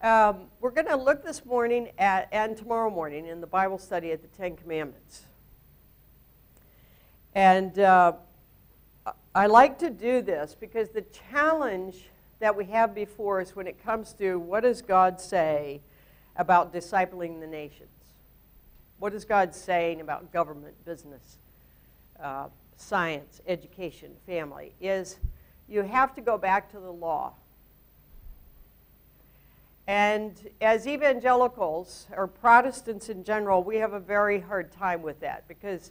We're going to look this morning and tomorrow morning in the Bible study at the Ten Commandments. And I like to do this because the challenge that we have before us when it comes to what does God say about discipling the nations? What is God saying about government, business, science, education, family? Is you have to go back to the law. And as evangelicals, or Protestants in general, we have a very hard time with that because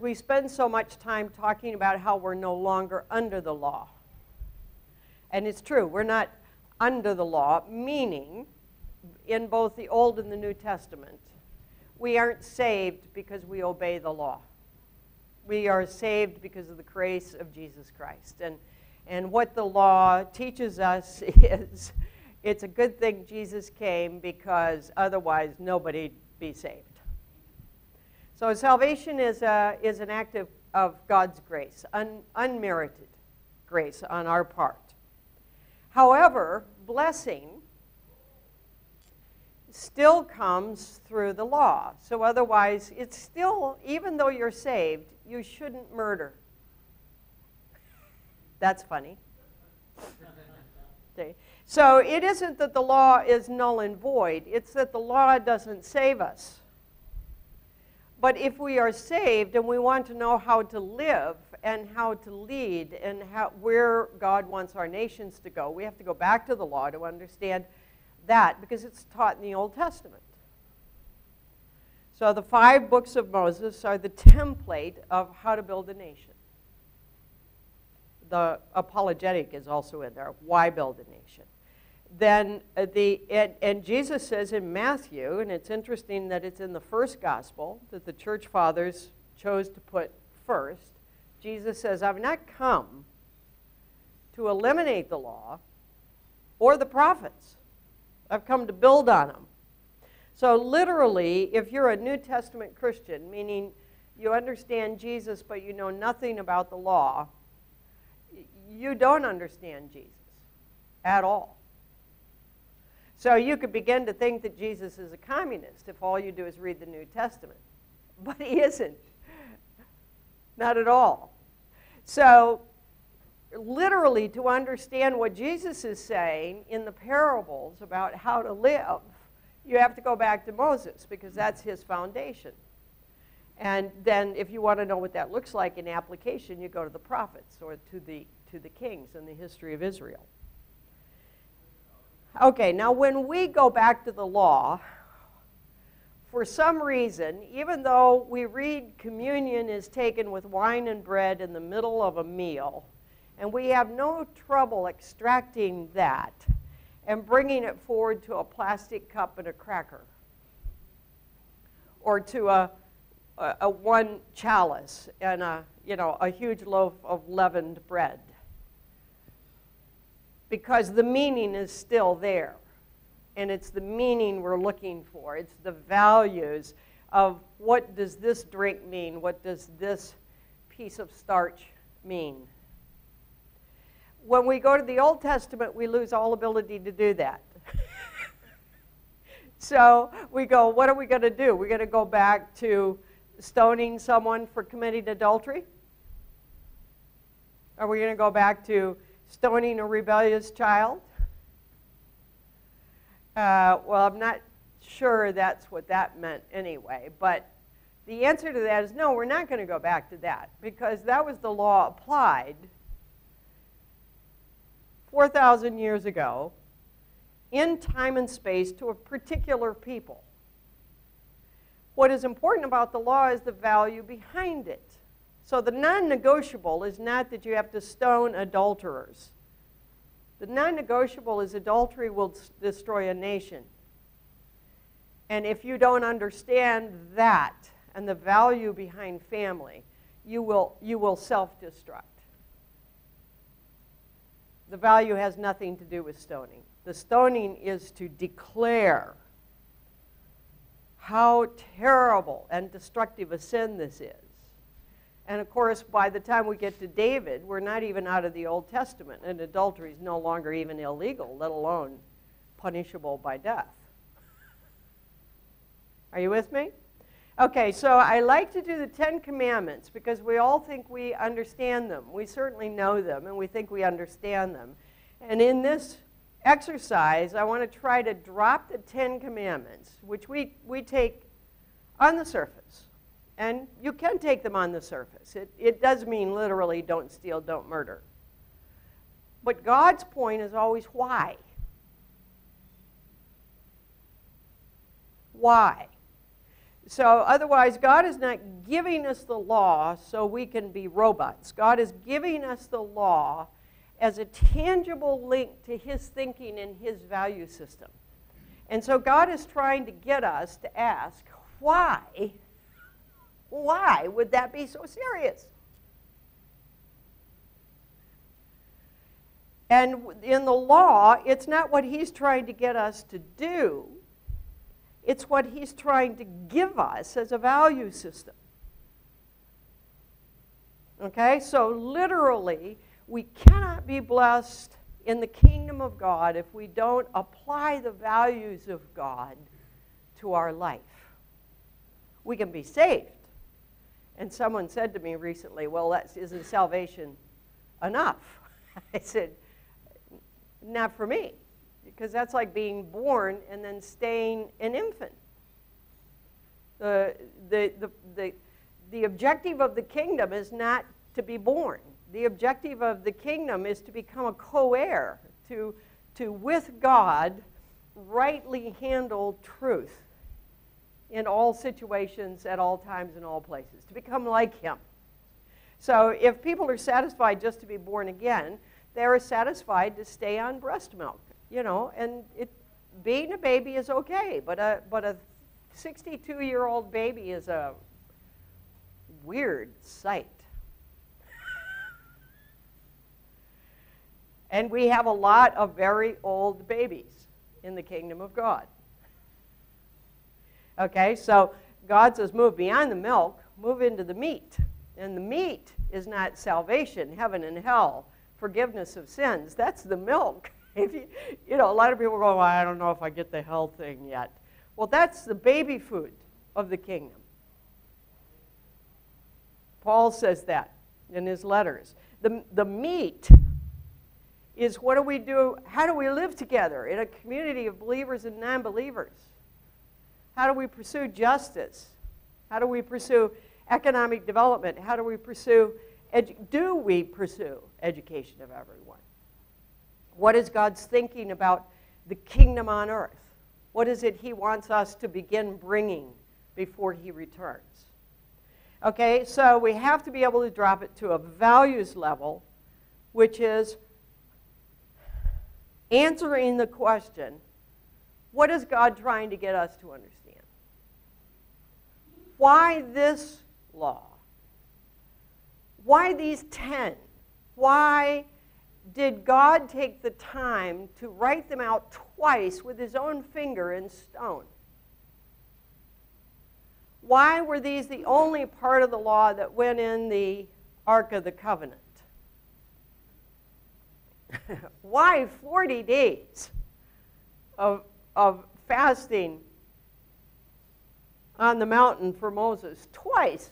we spend so much time talking about how we're no longer under the law. And it's true, we're not under the law, meaning in both the Old and the New Testament, we aren't saved because we obey the law. We are saved because of the grace of Jesus Christ. And what the law teaches us is it's a good thing Jesus came because otherwise nobody'd be saved. So salvation is an act of God's grace, unmerited grace on our part. However, blessing still comes through the law. So otherwise, it's still, even though you're saved, you shouldn't murder. That's funny. Okay. So it isn't that the law is null and void. It's that the law doesn't save us. But if we are saved and we want to know how to live and how to lead and where God wants our nations to go, we have to go back to the law to understand that because it's taught in the Old Testament. So the 5 books of Moses are the template of how to build a nation. The apologetic is also in there. Why build a nation? Then and Jesus says in Matthew, and it's interesting that it's in the first gospel that the church fathers chose to put first. Jesus says, I've not come to eliminate the law or the prophets. I've come to build on them. So literally, if you're a New Testament Christian, meaning you understand Jesus but you know nothing about the law, you don't understand Jesus at all. So you could begin to think that Jesus is a communist if all you do is read the New Testament. But he isn't. Not at all. So literally, to understand what Jesus is saying in the parables about how to live, you have to go back to Moses because that's his foundation. And then if you want to know what that looks like in application, you go to the prophets or to the kings in the history of Israel. Okay, now when we go back to the law, for some reason, even though we read communion is taken with wine and bread in the middle of a meal, and we have no trouble extracting that and bringing it forward to a plastic cup and a cracker, or to a one chalice and a huge loaf of leavened bread, because the meaning is still there. And it's the meaning we're looking for. It's the values of what does this drink mean? What does this piece of starch mean? When we go to the Old Testament, we lose all ability to do that. So we go, what are we going to do? We're going to go back to stoning someone for committing adultery? Are we going to go back to stoning a rebellious child? Well, I'm not sure that's what that meant anyway, but the answer to that is no, we're not going to go back to that because that was the law applied 4,000 years ago in time and space to a particular people. What is important about the law is the value behind it. So the non-negotiable is not that you have to stone adulterers. The non-negotiable is adultery will destroy a nation. And if you don't understand that and the value behind family, you will self-destruct. The value has nothing to do with stoning. The stoning is to declare how terrible and destructive a sin this is. And of course, by the time we get to David, we're not even out of the Old Testament, and adultery is no longer even illegal, let alone punishable by death. Are you with me? Okay, so I like to do the 10 Commandments because we all think we understand them. We certainly know them, and we think we understand them. And in this exercise, I want to try to drop the 10 Commandments, which we take on the surface. And you can take them on the surface. It does mean literally don't steal, don't murder. But God's point is always why. Why? So otherwise, God is not giving us the law so we can be robots. God is giving us the law as a tangible link to his thinking and his value system. And so God is trying to get us to ask, why? Why would that be so serious? And in the law, it's not what he's trying to get us to do. It's what he's trying to give us as a value system. Okay? So literally, we cannot be blessed in the kingdom of God if we don't apply the values of God to our life. We can be saved. And someone said to me recently, well, isn't salvation enough? I said, not for me, because that's like being born and then staying an infant. The objective of the kingdom is not to be born. The objective of the kingdom is to become a co-heir, to with God, rightly handle truth in all situations, at all times, in all places, to become like him. So if people are satisfied just to be born again, they're satisfied to stay on breast milk, you know, and being a baby is okay, but a 62-year-old baby is a weird sight. And we have a lot of very old babies in the kingdom of God. Okay, so God says move beyond the milk, move into the meat. And the meat is not salvation, heaven and hell, forgiveness of sins. That's the milk. You know, a lot of people go, well, I don't know if I get the hell thing yet. Well, that's the baby food of the kingdom. Paul says that in his letters. The meat is what do we do, how do we live together in a community of believers and non-believers? How do we pursue justice? How do we pursue economic development? How do we pursue, do we pursue education of everyone? What is God's thinking about the kingdom on earth? What is it he wants us to begin bringing before he returns? Okay, so we have to be able to drop it to a values level, which is answering the question, what is God trying to get us to understand? Why this law? Why these 10? Why did God take the time to write them out twice with his own finger in stone? Why were these the only part of the law that went in the Ark of the Covenant? Why 40 days of fasting on the mountain for Moses twice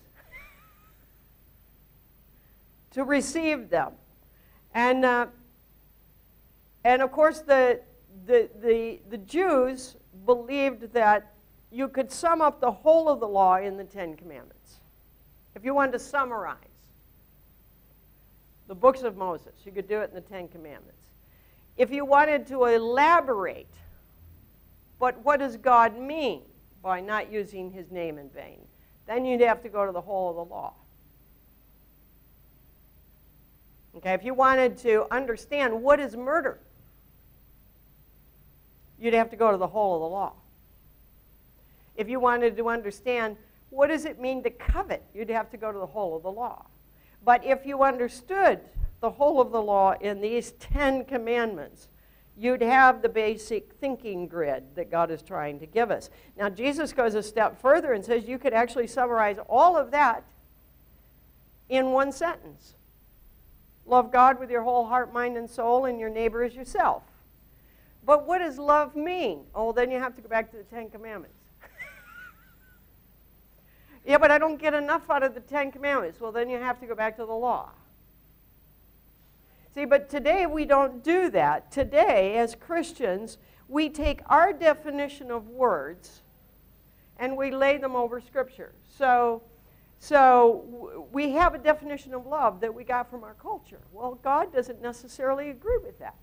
to receive them? And of course the Jews believed that you could sum up the whole of the law in the 10 Commandments. If you wanted to summarize the books of Moses, you could do it in the 10 Commandments. If you wanted to elaborate, but what does God mean by not using his name in vain, then you'd have to go to the whole of the law. Okay, if you wanted to understand what is murder, you'd have to go to the whole of the law. If you wanted to understand what does it mean to covet, you'd have to go to the whole of the law. But if you understood the whole of the law in these 10 commandments, you'd have the basic thinking grid that God is trying to give us. Now, Jesus goes a step further and says you could actually summarize all of that in one sentence. Love God with your whole heart, mind, and soul, and your neighbor as yourself. But what does love mean? Oh, then you have to go back to the Ten Commandments. Yeah, but I don't get enough out of the Ten Commandments. Well, then you have to go back to the law. See, but today we don't do that. Today, as Christians, we take our definition of words and we lay them over Scripture. So we have a definition of love that we got from our culture. Well, God doesn't necessarily agree with that.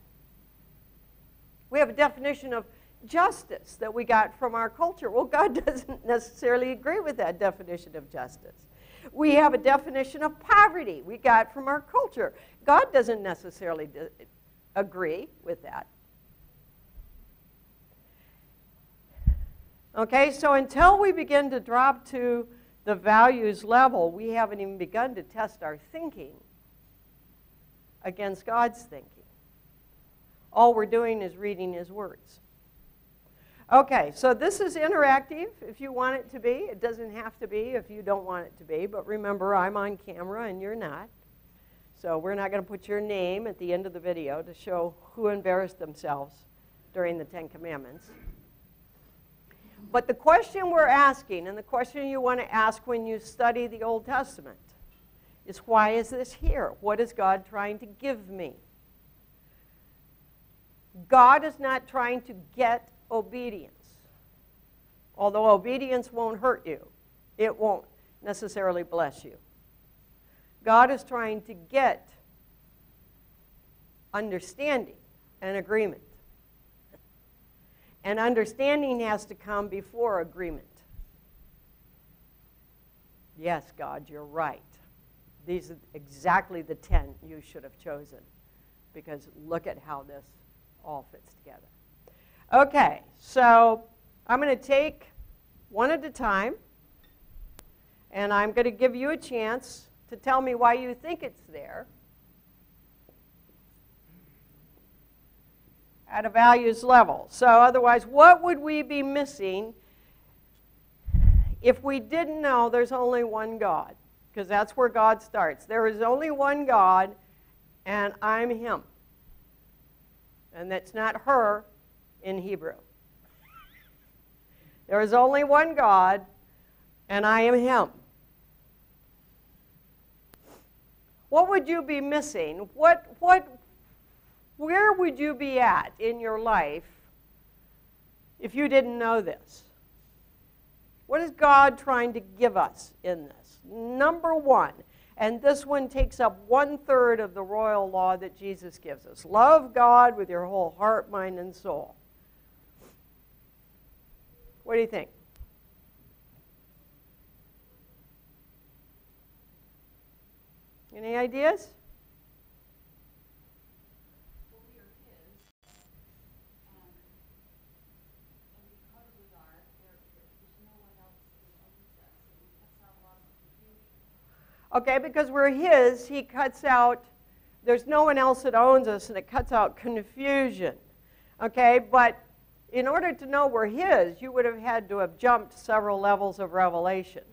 We have a definition of justice that we got from our culture. Well, God doesn't necessarily agree with that definition of justice. We have a definition of poverty we got from our culture. God doesn't necessarily agree with that. Okay, so until we begin to drop to the values level, we haven't even begun to test our thinking against God's thinking. All we're doing is reading His words. Okay, so this is interactive if you want it to be. It doesn't have to be if you don't want it to be. But remember, I'm on camera and you're not. So we're not going to put your name at the end of the video to show who embarrassed themselves during the Ten Commandments. But the question we're asking, and the question you want to ask when you study the Old Testament, is why is this here? What is God trying to give me? God is not trying to get obedience. Although obedience won't hurt you, it won't necessarily bless you. God is trying to get understanding and agreement. And understanding has to come before agreement. Yes, God, you're right. These are exactly the 10 you should have chosen, because look at how this all fits together. Okay, so I'm going to take one at a time, and I'm going to give you a chance to tell me why you think it's there at a values level. So otherwise, what would we be missing if we didn't know there's only one God? Because that's where God starts. There is only one God, and I'm Him. And that's not her in Hebrew. There is only one God, and I am Him. What would you be missing? Where would you be at in your life if you didn't know this? What is God trying to give us in this? Number one, and this one takes up 1/3 of the royal law that Jesus gives us. Love God with your whole heart, mind, and soul. What do you think? Any ideas? Well, we are His, and because we are, there's no one else that owns us, and He cuts out a lot of confusion. Okay, because we're His, He cuts out, there's no one else that owns us, and it cuts out confusion. Okay, but in order to know we're His, you would have had to have jumped several levels of revelation.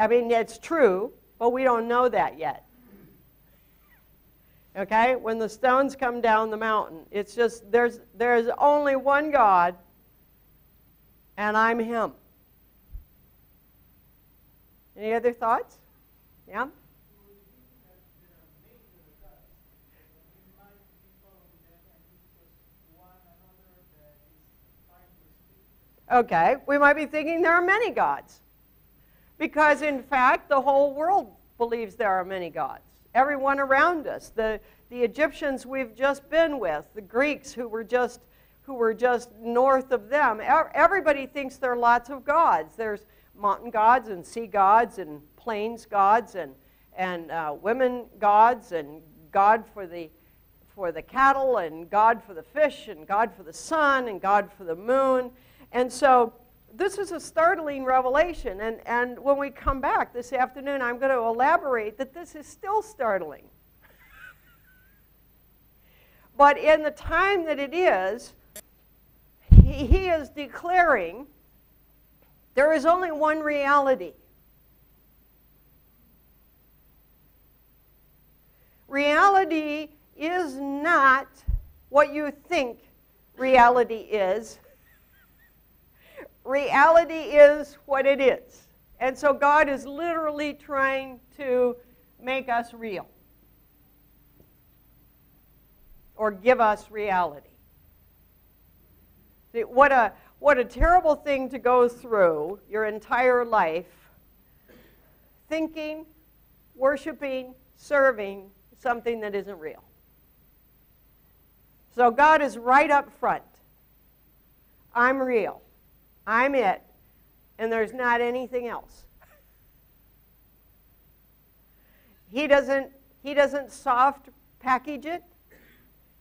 I mean, it's true, but we don't know that yet. Okay, when the stones come down the mountain, it's just, there's only one God, and I'm Him. Any other thoughts? Yeah? Okay, we might be thinking there are many gods. Because in fact, the whole world believes there are many gods. Everyone around us, the Egyptians we've just been with, the Greeks who were just north of them, everybody thinks there are lots of gods. There's mountain gods and sea gods and plains gods and women gods and God for the cattle and God for the fish and God for the sun and God for the moon. And so this is a startling revelation, and when we come back this afternoon, I'm going to elaborate that this is still startling. But in the time that it is, he is declaring there is only one reality. Reality is not what you think reality is. Reality is what it is. And so God is literally trying to make us real, or give us reality. See, what a terrible thing to go through your entire life, thinking, worshiping, serving something that isn't real. So God is right up front. I'm real. I'm it. And there's not anything else. He doesn't soft package it.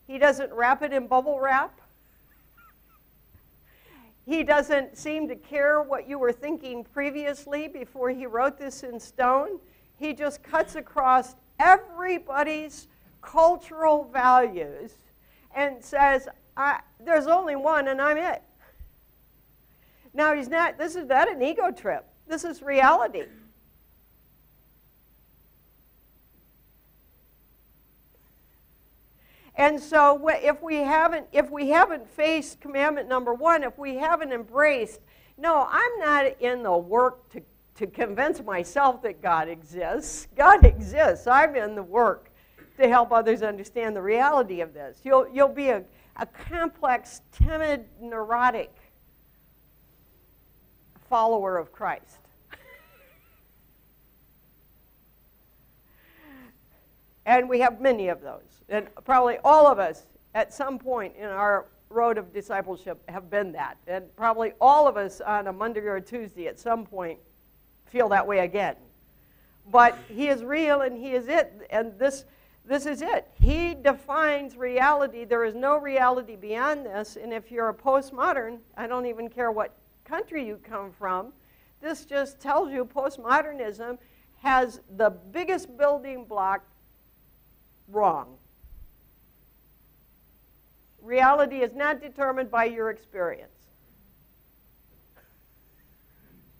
He doesn't wrap it in bubble wrap. He doesn't seem to care what you were thinking previously before he wrote this in stone. He just cuts across everybody's cultural values and says, there's only one and I'm it. Now, this is not an ego trip. This is reality. And so if we haven't faced commandment number 1, if we haven't embraced, no, I'm not in the work to convince myself that God exists. God exists. I'm in the work to help others understand the reality of this. You'll be a complex, timid, neurotic follower of Christ. And we have many of those. And probably all of us at some point in our road of discipleship have been that. And probably all of us on a Monday or a Tuesday at some point feel that way again. But he is real and he is it. And this is it. He defines reality. There is no reality beyond this. And if you're a postmodern, I don't even care what country you come from, this just tells you postmodernism has the biggest building block wrong. Reality is not determined by your experience.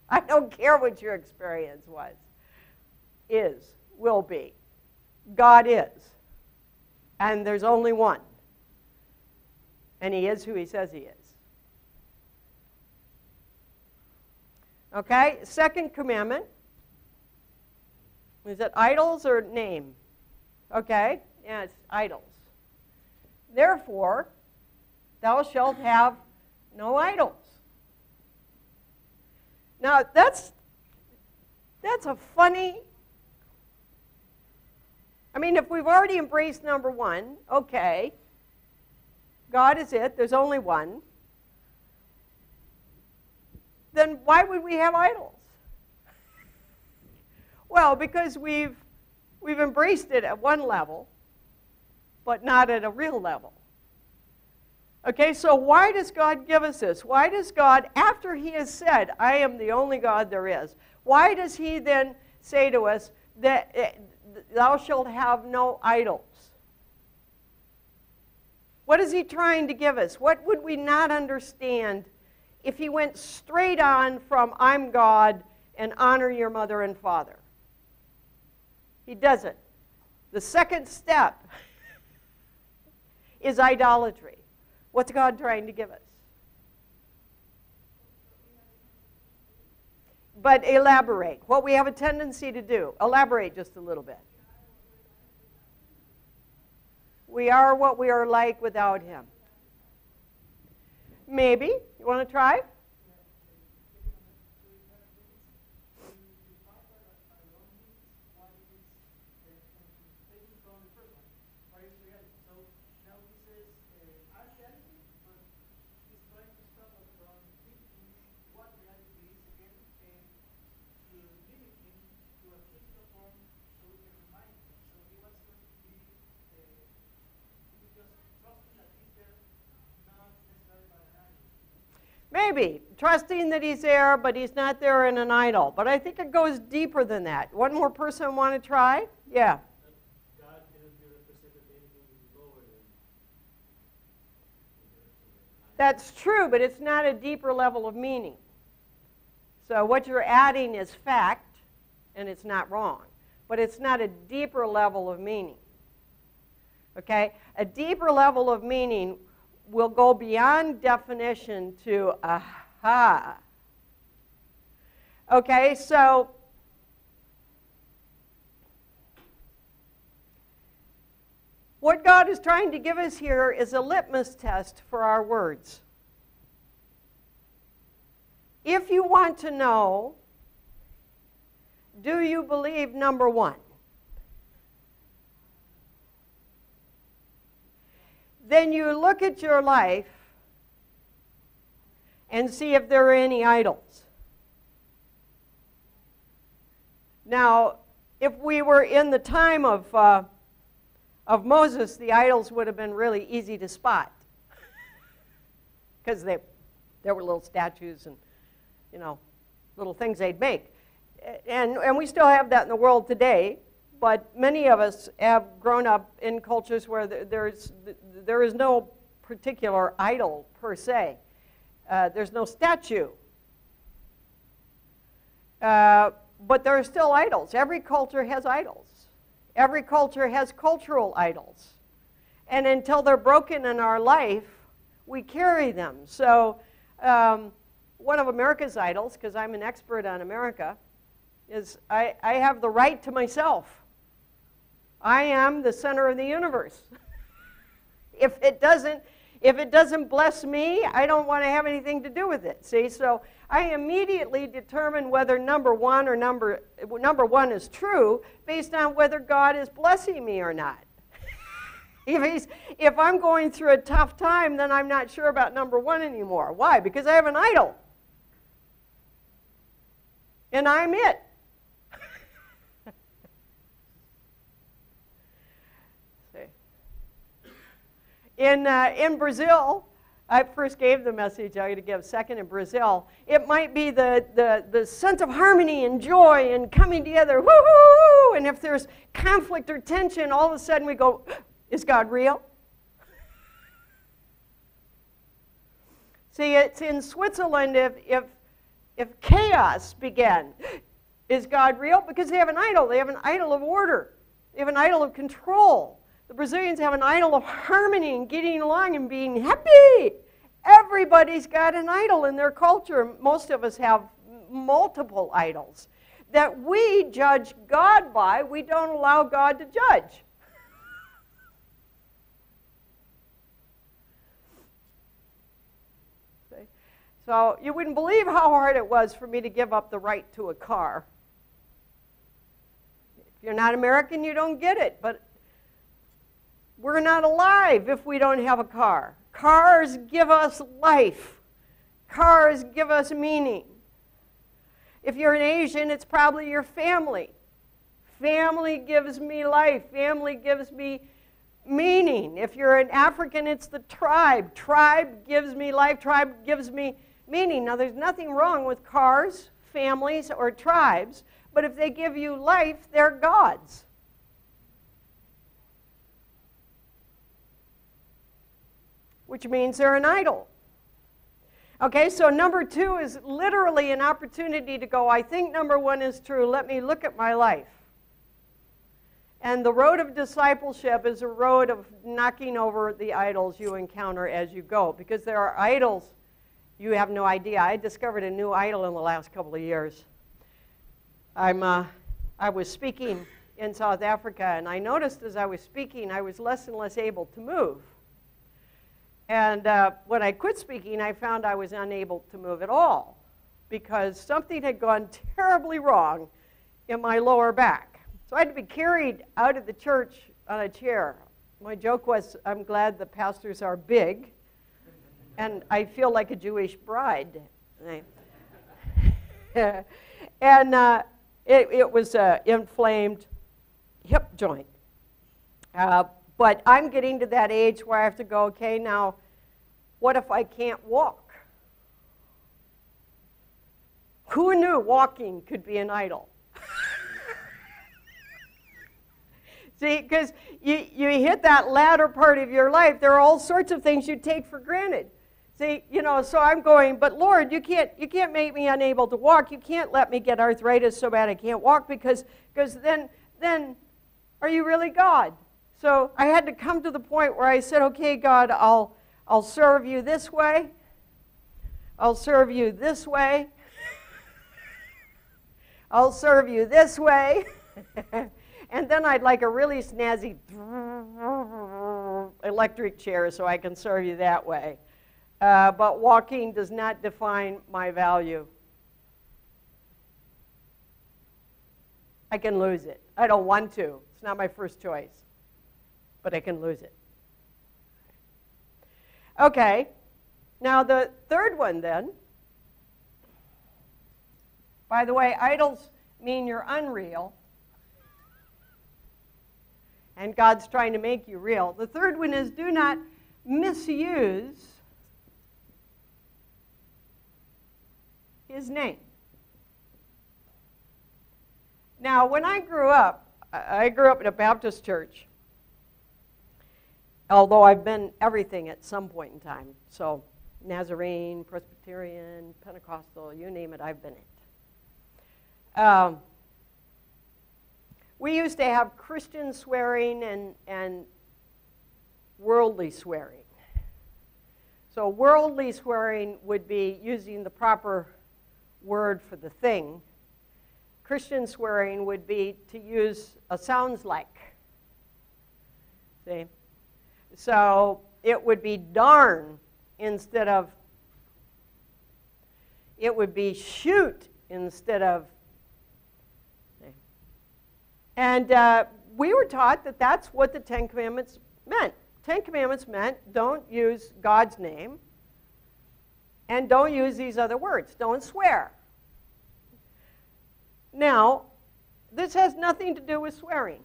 I don't care what your experience was. Is, will be. God is. And there's only one. And he is who he says he is. Okay, second commandment. Is it idols or name? Okay, yeah, it's idols. Therefore, thou shalt have no idols. Now, that's a funny, I mean, if we've already embraced number 1, okay, God is it, there's only one, then why would we have idols? Well, because we've embraced it at one level, but not at a real level. Okay, so why does God give us this? Why does God, after he has said, I am the only God there is, why does he then say to us that thou shalt have no idols? What is he trying to give us? What would we not understand if he went straight on from I'm God and honor your mother and father? He doesn't. The second step is idolatry. What's God trying to give us? But elaborate. What we have a tendency to do. Elaborate just a little bit. We are what we are like without him. Maybe. You want to try? Maybe. Trusting that he's there, but he's not there in an idol. But I think it goes deeper than that. One more person want to try? Yeah. God cannot be represented anything lower than. That's true, but it's not a deeper level of meaning. So what you're adding is fact, and it's not wrong. But it's not a deeper level of meaning. Okay? A deeper level of meaning will go beyond definition to aha. Okay, so what God is trying to give us here is a litmus test for our words. If you want to know, do you believe number one? Then you look at your life and see if there are any idols. Now, if we were in the time of Moses, the idols would have been really easy to spot because there were little statues and, you know, little things they'd make. And we still have that in the world today, but many of us have grown up in cultures where there is no particular idol per se. There's no statue. But there are still idols. Every culture has idols. Every culture has cultural idols. And until they're broken in our life, we carry them. So one of America's idols, because I'm an expert on America, is I have the right to myself. I am the center of the universe. If it doesn't bless me, I don't want to have anything to do with it. See, so I immediately determine whether number one is true based on whether God is blessing me or not. If I'm going through a tough time, then I'm not sure about number one anymore. Why? Because I have an idol. And I'm it. In Brazil, I first gave the message I'm going to give second in Brazil. It might be the sense of harmony and joy and coming together, woo-hoo! And if there's conflict or tension, all of a sudden we go, is God real? See, it's in Switzerland if chaos began, is God real? Because they have an idol. They have an idol of order. They have an idol of control. The Brazilians have an idol of harmony and getting along and being happy. Everybody's got an idol in their culture. Most of us have multiple idols that we judge God by. We don't allow God to judge. So you wouldn't believe how hard it was for me to give up the right to a car. If you're not American, you don't get it, but we're not alive if we don't have a car. Cars give us life. Cars give us meaning. If you're an Asian, it's probably your family. Family gives me life. Family gives me meaning. If you're an African, it's the tribe. Tribe gives me life. Tribe gives me meaning. Now, there's nothing wrong with cars, families, or tribes, but if they give you life, they're gods. Which means they're an idol. Okay, so number two is literally an opportunity to go, I think number one is true, let me look at my life. And the road of discipleship is a road of knocking over the idols you encounter as you go, because there are idols you have no idea. I discovered a new idol in the last couple of years. I was speaking in South Africa, and I noticed as I was speaking, I was less and less able to move. And when I quit speaking, I found I was unable to move at all because something had gone terribly wrong in my lower back. So I had to be carried out of the church on a chair. My joke was, I'm glad the pastors are big, and I feel like a Jewish bride. And it was an inflamed hip joint. But I'm getting to that age where I have to go, okay, now, what if I can't walk? Who knew walking could be an idol? See, because you hit that latter part of your life, there are all sorts of things you take for granted. See, you know, so I'm going, but Lord, you can't make me unable to walk. You can't let me get arthritis so bad I can't walk because then are you really God? So I had to come to the point where I said, okay, God, I'll serve you this way. I'll serve you this way. I'll serve you this way. And then I'd like a really snazzy electric chair so I can serve you that way. But walking does not define my value. I can lose it. I don't want to. It's not my first choice. But I can lose it. Okay. Now the third one then. By the way, idols mean you're unreal. And God's trying to make you real. The third one is do not misuse his name. Now, when I grew up in a Baptist church, although I've been everything at some point in time. So Nazarene, Presbyterian, Pentecostal, you name it, I've been it. We used to have Christian swearing and worldly swearing. So worldly swearing would be using the proper word for the thing. Christian swearing would be to use a sounds like. See? So it would be darn instead of, it would be shoot instead of. See? And we were taught that that's what the Ten Commandments meant. Ten Commandments meant don't use God's name and don't use these other words. Don't swear. Now, this has nothing to do with swearing.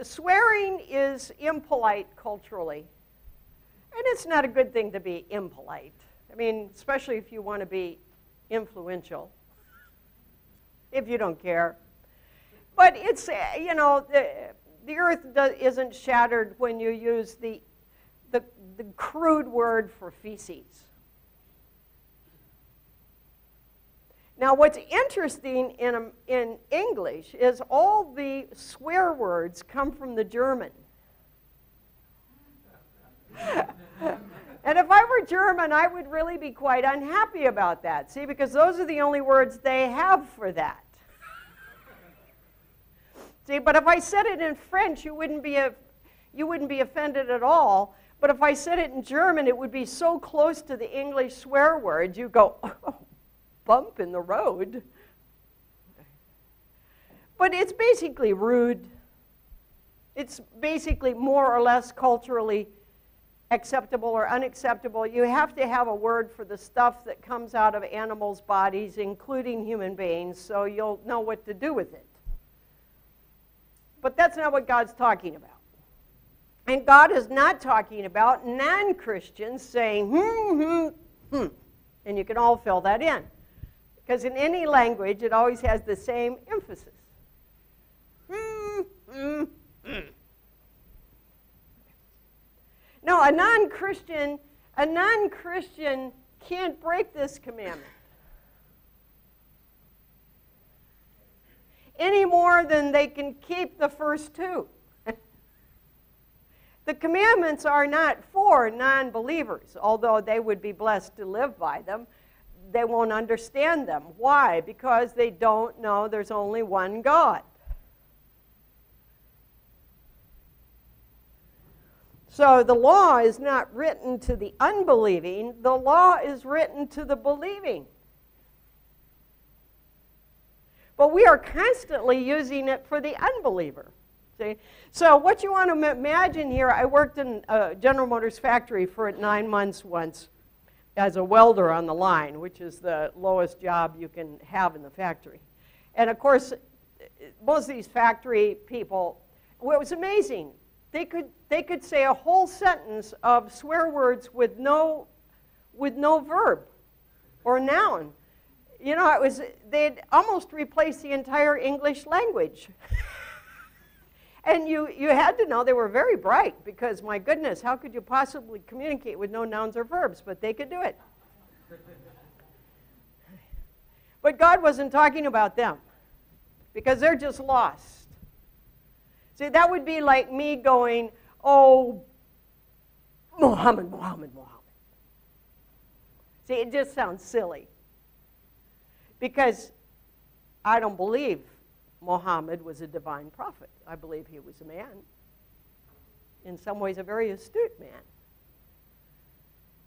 Swearing is impolite culturally. And it's not a good thing to be impolite. I mean, especially if you want to be influential, if you don't care. But it's, you know, the earth isn't shattered when you use the crude word for feces. Now, what's interesting in English is all the swear words come from the German. And if I were German, I would really be quite unhappy about that, see, because those are the only words they have for that. See, but if I said it in French, you wouldn't be offended at all. But if I said it in German, it would be so close to the English swear word, you go, oh, bump in the road. But it's basically rude. It's basically more or less culturally acceptable or unacceptable. You have to have a word for the stuff that comes out of animals' bodies, including human beings, so you'll know what to do with it. But that's not what God's talking about. And God is not talking about non-Christians saying, and you can all fill that in. Because in any language, it always has the same emphasis. No, a non-Christian can't break this commandment any more than they can keep the first two. The commandments are not for non-believers, although they would be blessed to live by them. They won't understand them. Why? Because they don't know there's only one God. So the law is not written to the unbelieving. The law is written to the believing. But we are constantly using it for the unbeliever. See? So what you want to imagine here, I worked in a General Motors factory for 9 months once as a welder on the line, which is the lowest job you can have in the factory. And of course, most of these factory people, well, it was amazing. They could say a whole sentence of swear words with no verb or noun. You know, they'd almost replaced the entire English language. And you had to know they were very bright because, my goodness, how could you possibly communicate with no nouns or verbs? But they could do it. But God wasn't talking about them because they're just lost. See, that would be like me going, oh, Muhammad, Muhammad, Muhammad. See, it just sounds silly. Because I don't believe Muhammad was a divine prophet. I believe he was a man. In some ways, a very astute man.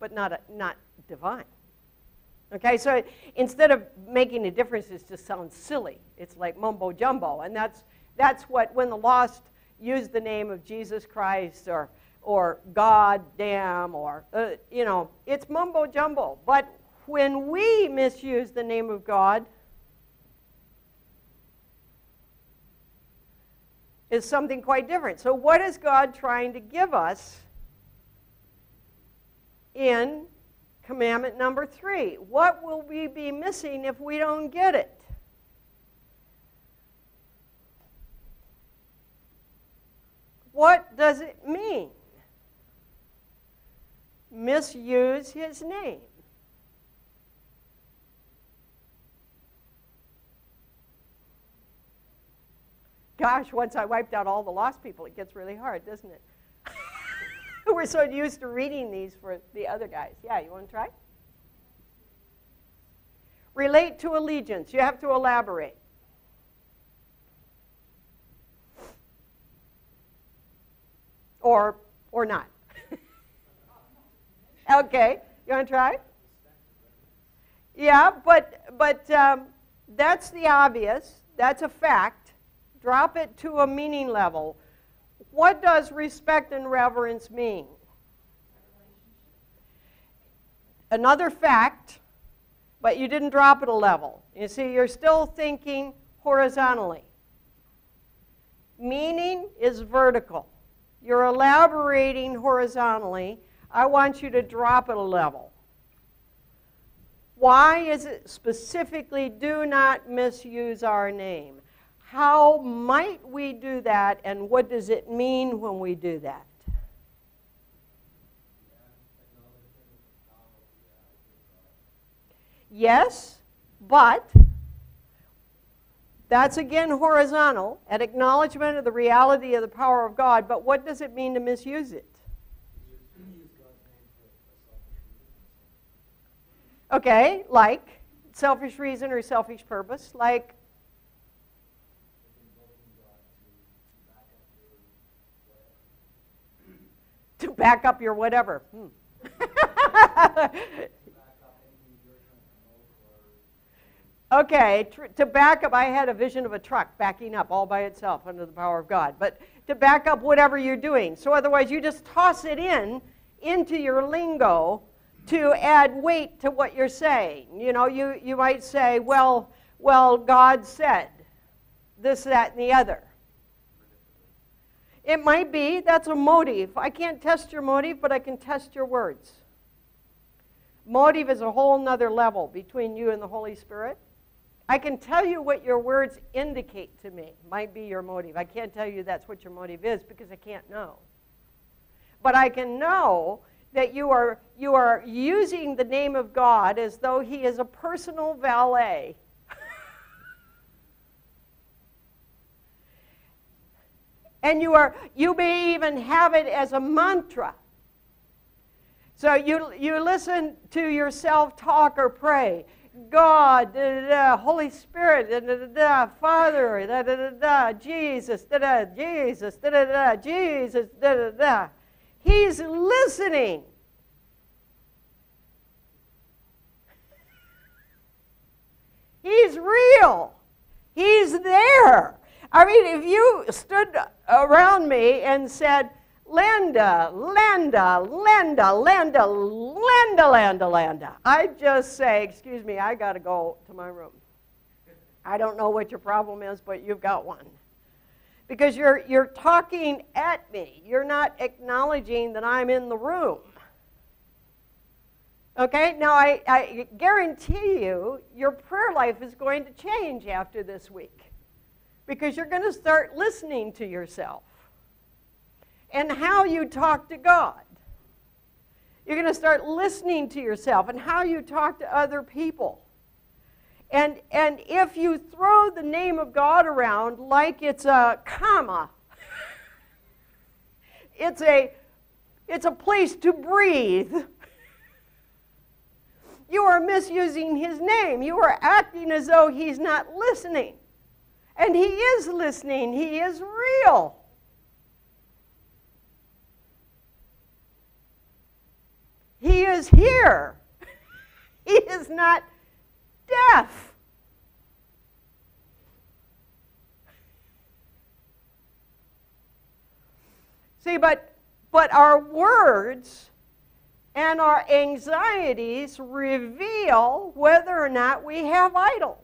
But not divine. Okay, so instead of making a difference, it just sounds silly. It's like mumbo jumbo. And that's what, when the lost use the name of Jesus Christ or God damn, or, you know, it's mumbo jumbo. But when we misuse the name of God, is something quite different. So what is God trying to give us in commandment number 3? What will we be missing if we don't get it? What does it mean? Misuse his name. Gosh, once I wiped out all the lost people, it gets really hard, doesn't it? We're so used to reading these for the other guys. Yeah, you want to try? Relate to allegiance. You have to elaborate. Or not. Okay, you want to try? Yeah, but that's the obvious. That's a fact. Drop it to a meaning level. What does respect and reverence mean? Another fact, but you didn't drop it a level. You see, you're still thinking horizontally. Meaning is vertical. You're elaborating horizontally. I want you to drop it a level. Why is it specifically, do not misuse our name? How might we do that, and what does it mean when we do that? Yes, but that's again horizontal, an acknowledgement of the reality of the power of God, but what does it mean to misuse it? Okay, like selfish reason or selfish purpose, like to back up your whatever. Okay, to back up, I had a vision of a truck backing up all by itself under the power of God. But to back up whatever you're doing. So otherwise, you just toss it into your lingo to add weight to what you're saying. You know, you might say, well, God said this, that, and the other. It might be, that's a motive. I can't test your motive, but I can test your words. Motive is a whole nother level between you and the Holy Spirit. I can tell you what your words indicate to me. Might be your motive. I can't tell you that's what your motive is because I can't know. But I can know that you are using the name of God as though he is a personal valet. And you may even have it as a mantra. So you listen to yourself talk or pray. God, da, da, da, Holy Spirit, da, da, da, da, Father, da, da, da, da, Jesus, da, da, Jesus, da, da, da, Jesus, da, da, da. He's listening. He's real. He's there. I mean, if you stood around me and said, Linda, Linda, Linda, Linda, Linda, Linda, Linda, I'd just say, excuse me, I got to go to my room. I don't know what your problem is, but you've got one. Because you're talking at me. You're not acknowledging that I'm in the room. Okay? Now, I guarantee you, your prayer life is going to change after this week. Because you're going to start listening to yourself and how you talk to God. You're going to start listening to yourself and how you talk to other people. And if you throw the name of God around like it's a comma, it's a place to breathe. You are misusing his name. You are acting as though he's not listening. And he is listening. He is real. He is here. He is not deaf. See, but our words and our anxieties reveal whether or not we have idols.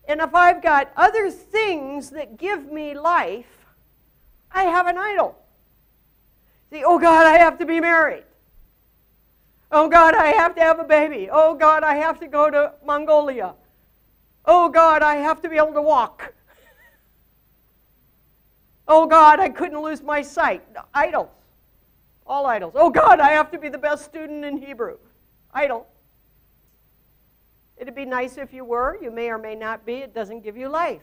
And if I've got other things that give me life, I have an idol. See, oh God, I have to be married. Oh God, I have to have a baby. Oh God, I have to go to Mongolia. Oh God, I have to be able to walk. Oh God, I couldn't lose my sight. Idols. All idols. Oh God, I have to be the best student in Hebrew. Idol. It'd be nice if you were. You may or may not be. It doesn't give you life.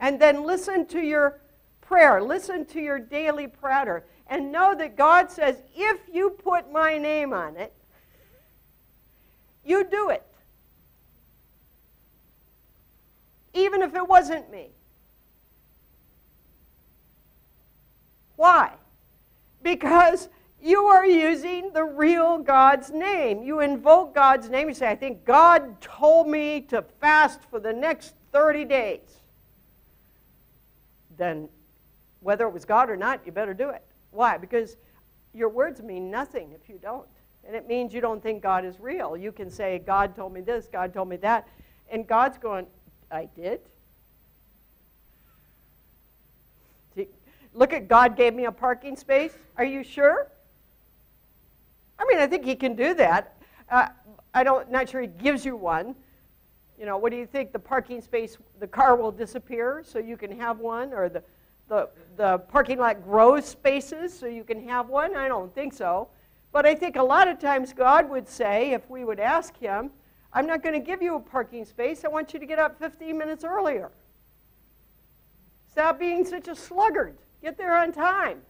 And then listen to your prayer. Listen to your daily prayer. And know that God says, if you put my name on it, you do it. Even if it wasn't me. Why? Because you are using the real God's name. You invoke God's name. You say, I think God told me to fast for the next 30 days. Then, whether it was God or not, you better do it. Why? Because your words mean nothing if you don't. And it means you don't think God is real. You can say, God told me this, God told me that. And God's going, I did? See, look at God gave me a parking space. Are you sure? I mean, I think he can do that. Not sure he gives you one. You know, what do you think? The parking space, the car will disappear so you can have one? Or the parking lot grows spaces so you can have one? I don't think so. But I think a lot of times God would say, if we would ask him, I'm not going to give you a parking space. I want you to get up 15 minutes earlier. Stop being such a sluggard. Get there on time.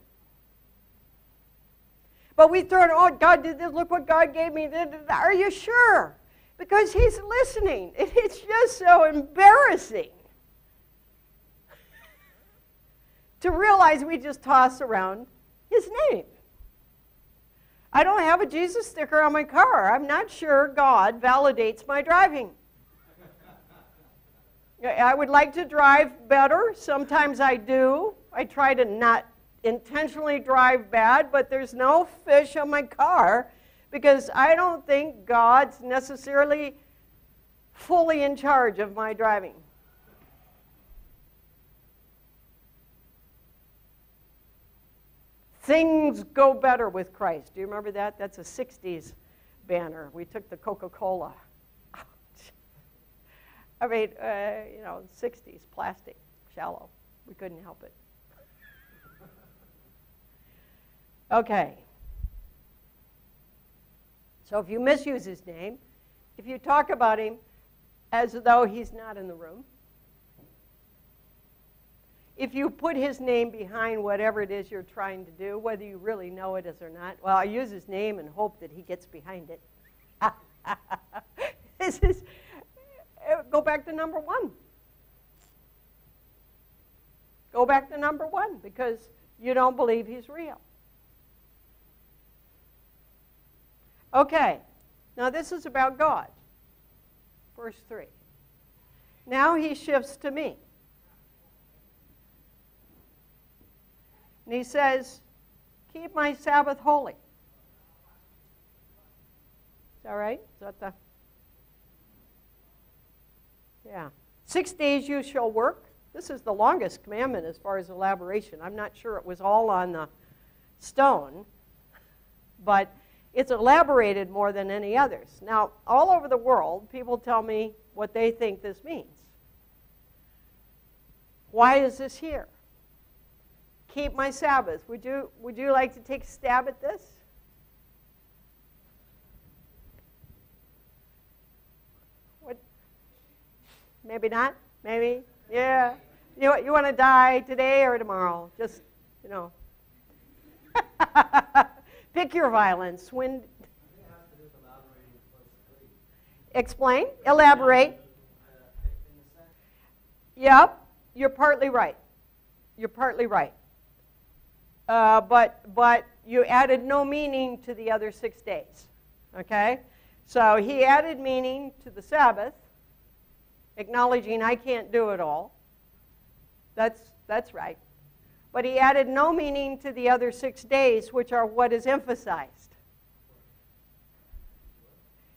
But we throw it, oh, God did this. Look what God gave me. Are you sure? Because he's listening. It's just so embarrassing to realize we just toss around his name. I don't have a Jesus sticker on my car. I'm not sure God validates my driving. I would like to drive better. Sometimes I do. I try to not intentionally drive bad, but there's no fish on my car because I don't think God's necessarily fully in charge of my driving. Things go better with Christ. Do you remember that? That's a 60s banner. We took the Coca-Cola. I mean, 60s, plastic, shallow. We couldn't help it. Okay. So if you misuse his name, if you talk about him as though he's not in the room, if you put his name behind whatever it is you're trying to do, whether you really know it is or not, well, I use his name and hope that he gets behind it. This is, go back to number one. Go back to number one because you don't believe he's real. Okay, now this is about God. Verse 3. Now he shifts to me. And he says, keep my Sabbath holy. Is that right? Is that the... Yeah. 6 days you shall work. This is the longest commandment as far as elaboration. I'm not sure it was all on the stone, but it's elaborated more than any others. Now, all over the world, people tell me what they think this means. Why is this here? Keep my Sabbath. Would you like to take a stab at this? Maybe not? Maybe? Yeah. You want to die today or tomorrow? Just, you know. Pick your violence. Explain. Elaborate. Yep. You're partly right. You're partly right. But you added no meaning to the other 6 days. Okay? So he added meaning to the Sabbath, acknowledging I can't do it all. That's right. But he added no meaning to the other 6 days, which are what is emphasized.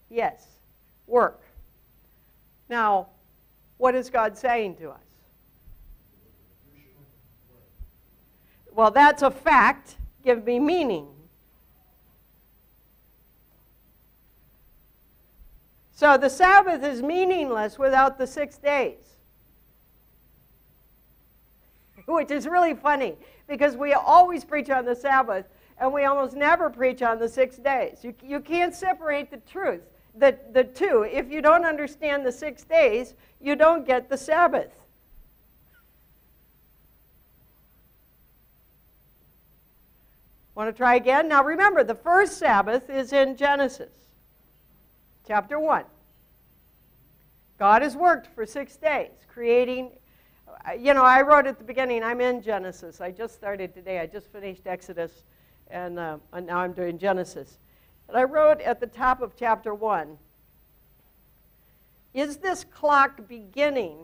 Yes, work. Now, what is God saying to us? Well, that's a fact. Give me meaning. So the Sabbath is meaningless without the 6 days. Which is really funny, because we always preach on the Sabbath, and we almost never preach on the 6 days. You can't separate the truth, the two. If you don't understand the 6 days, you don't get the Sabbath. Want to try again? Now remember, the first Sabbath is in Genesis, chapter 1. God has worked for 6 days, creating. You know, I wrote at the beginning, I'm in Genesis. I just started today. I just finished Exodus, and now I'm doing Genesis. And I wrote at the top of chapter 1, is this clock beginning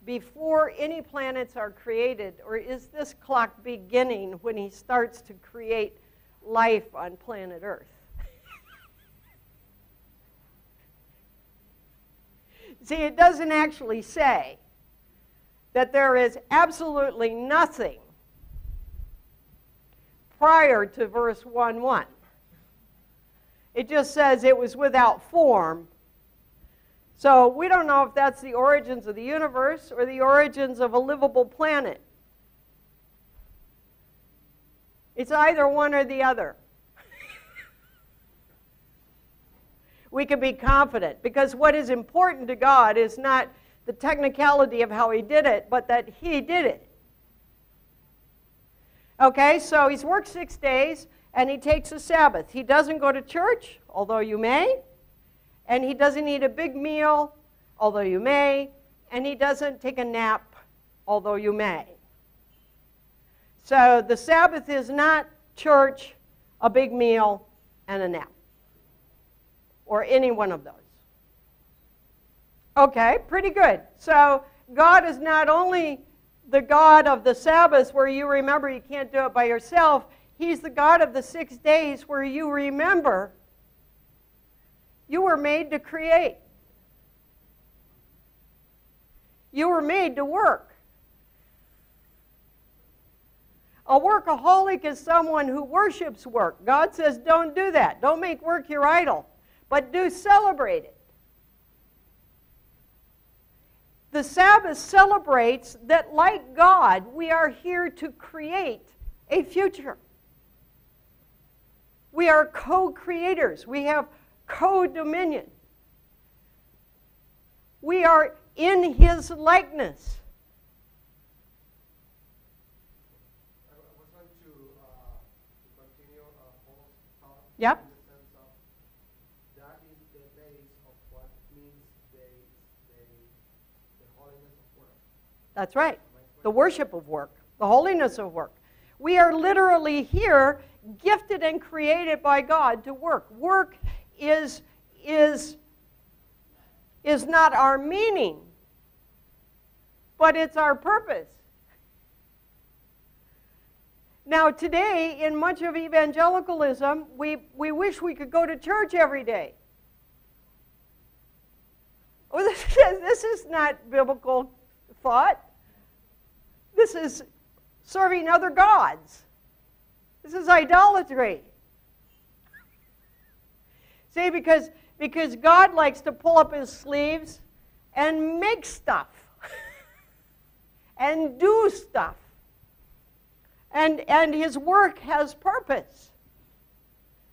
before any planets are created, or is this clock beginning when he starts to create life on planet Earth? See, it doesn't actually say that there is absolutely nothing prior to verse 1:1. It just says it was without form. So we don't know if that's the origins of the universe or the origins of a livable planet. It's either one or the other. We can be confident, because what is important to God is not the technicality of how he did it, but that he did it. Okay, so he's worked 6 days, and he takes a Sabbath. He doesn't go to church, although you may, and he doesn't eat a big meal, although you may, and he doesn't take a nap, although you may. So the Sabbath is not church, a big meal, and a nap, or any one of those. Okay, pretty good. So God is not only the God of the Sabbath, where you remember you can't do it by yourself. He's the God of the 6 days, where you remember you were made to create. You were made to work. A workaholic is someone who worships work. God says, don't do that. Don't make work your idol, but do celebrate it. The Sabbath celebrates that, like God, we are here to create a future. We are co-creators. We have co-dominion. We are in his likeness. I was going to continue Paul's thought. Yep. In the sense of that is the base of what means the holiness of work. That's right. The worship of work, the holiness of work. We are literally here, gifted and created by God to work. Work is not our meaning, but it's our purpose. Now today, in much of evangelicalism, we wish we could go to church every day. Well, this is not biblical thought. This is serving other gods. This is idolatry. See, because God likes to pull up his sleeves and make stuff and do stuff. And his work has purpose.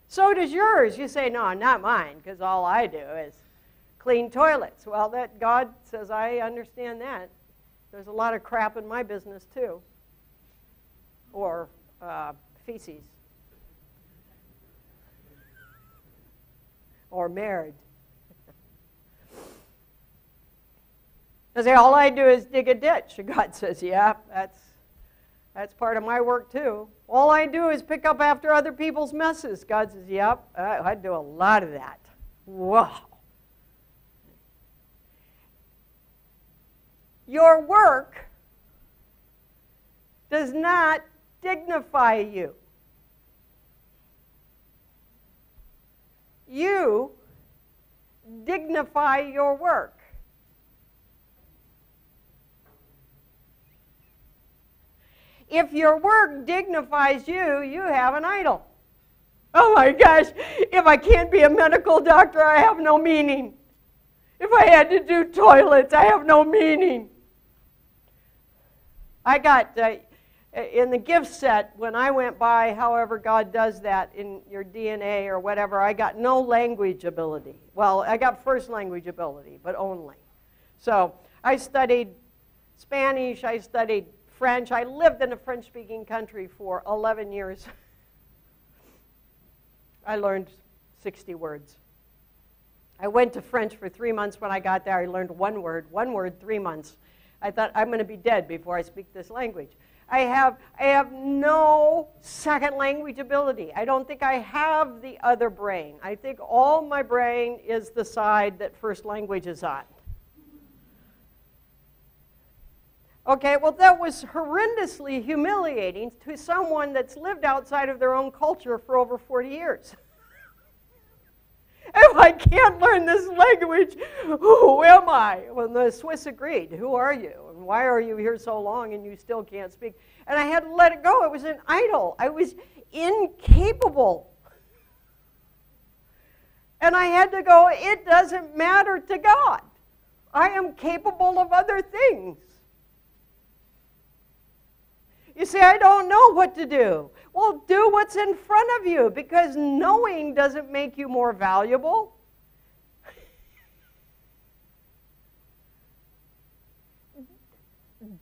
So does yours. You say, no, not mine, because all I do is clean toilets. Well, that God says, I understand that. There's a lot of crap in my business too. Or feces. Or marriage. I say, all I do is dig a ditch. And God says, yeah, that's part of my work too. All I do is pick up after other people's messes. God says, yep, I do a lot of that. Whoa. Your work does not dignify you. You dignify your work. If your work dignifies you, you have an idol. Oh my gosh, if I can't be a medical doctor, I have no meaning. If I had to do toilets, I have no meaning. I got, in the gift set, when I went by, however God does that in your DNA or whatever, I got no language ability. Well, I got first language ability, but only. So I studied Spanish, I studied French. I lived in a French-speaking country for 11 years. I learned 60 words. I went to French for 3 months. When I got there, I learned one word, 3 months. I thought, I'm going to be dead before I speak this language. I have no second language ability. I don't think I have the other brain. I think all my brain is the side that first language is on. Okay, well, that was horrendously humiliating to someone that's lived outside of their own culture for over 40 years. If I can't learn this language, who am I? Well, the Swiss agreed. Who are you? And why are you here so long and you still can't speak? And I had to let it go. It was an idol. I was incapable. And I had to go, it doesn't matter to God. I am capable of other things. You say, I don't know what to do. Well, do what's in front of you, because knowing doesn't make you more valuable.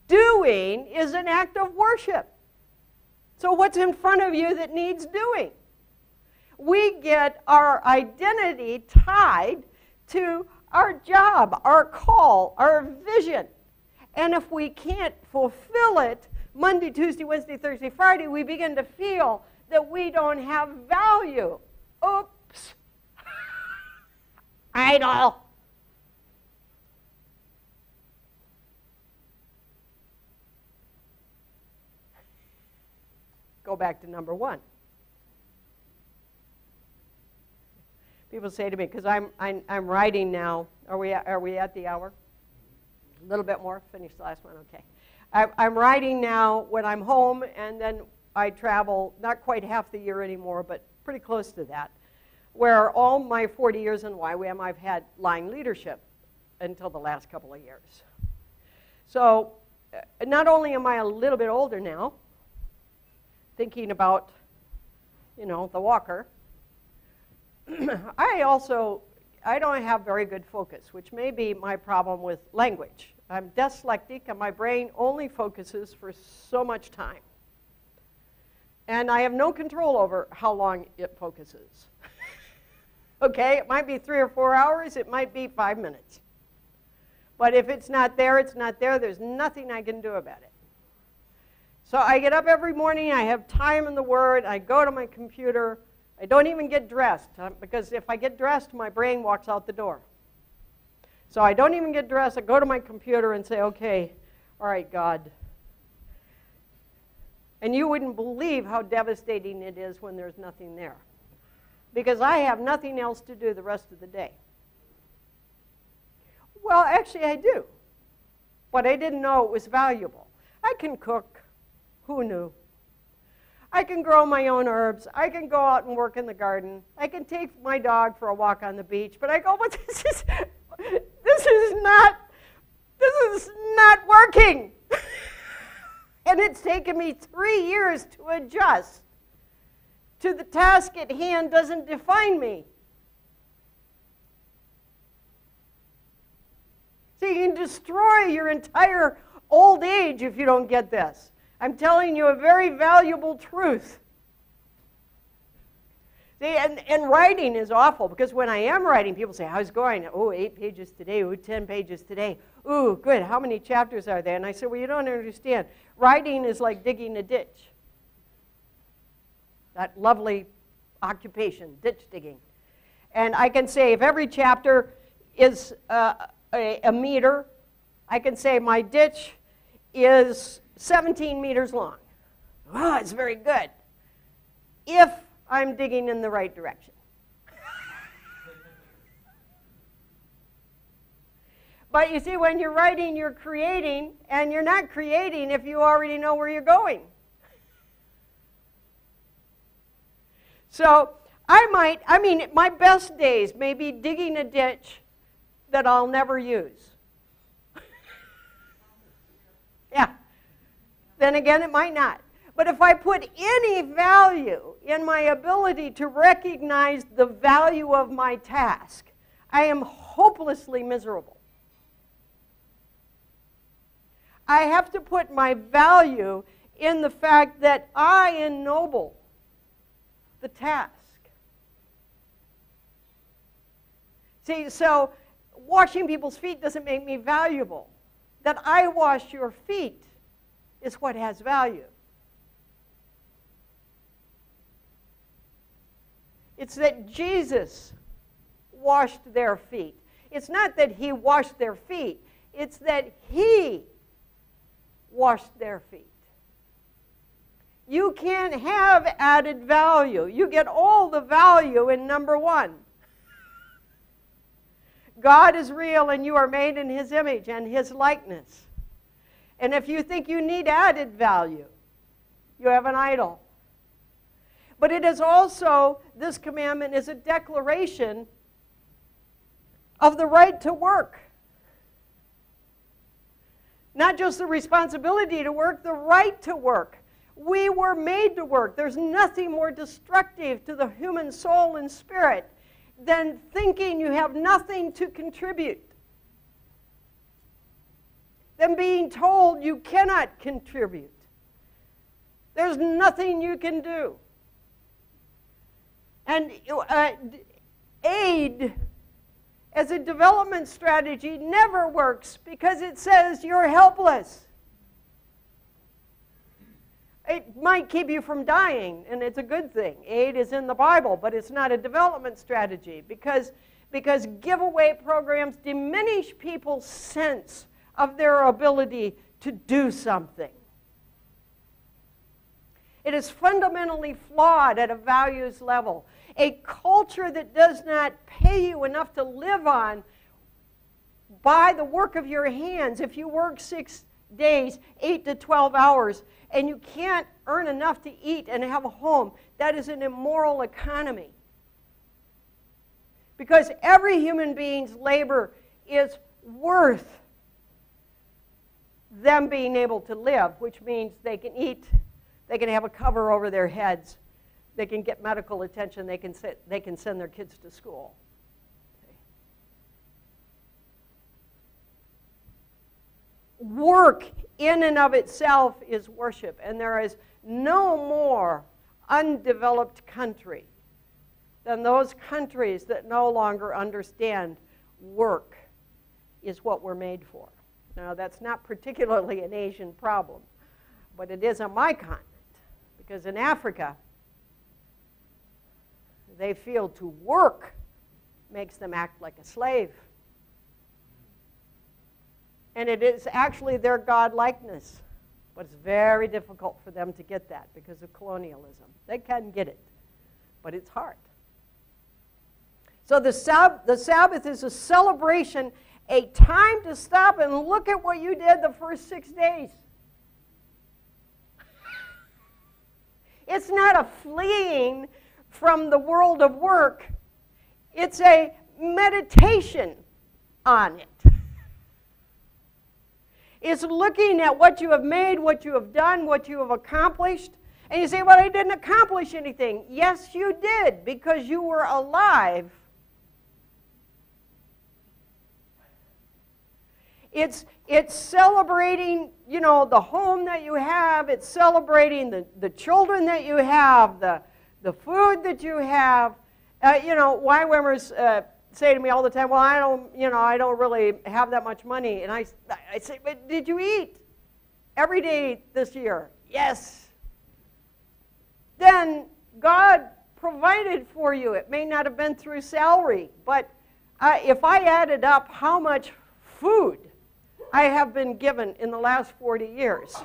Doing is an act of worship. So what's in front of you that needs doing? We get our identity tied to our job, our call, our vision. And if we can't fulfill it, Monday, Tuesday, Wednesday, Thursday, Friday, we begin to feel that we don't have value. Oops. Idol. Go back to number one. People say to me, because I'm writing now. Are we at the hour? A little bit more. Finish the last one. Okay. I'm writing now when I'm home, and then I travel, not quite half the year anymore, but pretty close to that, where all my 40 years in YWAM, I've had line leadership until the last couple of years. So not only am I a little bit older now, thinking about, the walker, I don't have very good focus, which may be my problem with language. I'm dyslexic, and my brain only focuses for so much time. And I have no control over how long it focuses. Okay, it might be 3 or 4 hours, it might be 5 minutes. But if it's not there, it's not there. There's nothing I can do about it. So I get up every morning, I have time in the Word, I go to my computer. I don't even get dressed, because if I get dressed, my brain walks out the door. So I don't even get dressed. I go to my computer and say, okay, all right, God. And you wouldn't believe how devastating it is when there's nothing there, because I have nothing else to do the rest of the day. Well, actually, I do. But I didn't know it was valuable. I can cook. Who knew? I can grow my own herbs. I can go out and work in the garden. I can take my dog for a walk on the beach. But I go, but this is not working. And it's taken me 3 years to adjust to the task at hand doesn't define me. You can destroy your entire old age if you don't get this. I'm telling you a very valuable truth. See, and writing is awful, because when I am writing, people say, how's it going? Oh, 8 pages today. Oh, 10 pages today. Ooh, good. How many chapters are there? And I said, well, you don't understand. Writing is like digging a ditch. That lovely occupation, ditch digging. And I can say if every chapter is a meter, I can say my ditch is 17 meters long. Oh, it's very good. If I'm digging in the right direction. But you see, when you're writing, you're creating, and you're not creating if you already know where you're going. So my best days may be digging a ditch that I'll never use. Yeah. Then again, it might not. But if I put any value in my ability to recognize the value of my task, I am hopelessly miserable. I have to put my value in the fact that I ennoble the task. See, so washing people's feet doesn't make me valuable. That I wash your feet is what has value. It's that Jesus washed their feet. It's not that he washed their feet. It's that he washed their feet. You can't have added value. You get all the value in number one. God is real, and you are made in his image and his likeness. And if you think you need added value, you have an idol. But it is also, this commandment is a declaration of the right to work. Not just the responsibility to work, the right to work. We were made to work. There's nothing more destructive to the human soul and spirit than thinking you have nothing to contribute. Than being told you cannot contribute. There's nothing you can do. And aid as a development strategy never works because it says you're helpless. It might keep you from dying, and it's a good thing. Aid is in the Bible, but it's not a development strategy because giveaway programs diminish people's sense of their ability to do something. It is fundamentally flawed at a values level. A culture that does not pay you enough to live on by the work of your hands, if you work 6 days, 8 to 12 hours, and you can't earn enough to eat and have a home, that is an immoral economy. Because every human being's labor is worth them being able to live, which means they can eat, they can have a cover over their heads, they can get medical attention, they can send their kids to school. Okay. Work in and of itself is worship, and there is no more undeveloped country than those countries that no longer understand work is what we're made for. Now, that's not particularly an Asian problem, but it is on my continent, because in Africa, they feel to work makes them act like a slave. And it is actually their God-likeness, but it's very difficult for them to get that because of colonialism. They can get it, but it's hard. So the Sabbath is a celebration, a time to stop and look at what you did the first 6 days. It's not a fleeing from the world of work. It's a meditation on it. It's looking at what you have made, what you have done, what you have accomplished. And you say, well, I didn't accomplish anything. Yes, you did, because you were alive. It's celebrating, you know, the home that you have. It's celebrating the children that you have, the food that you have. You know, YWAMers say to me all the time, well, I don't really have that much money. And I say, but did you eat every day this year? Yes. Then God provided for you. It may not have been through salary, but if I added up how much food I have been given in the last 40 years,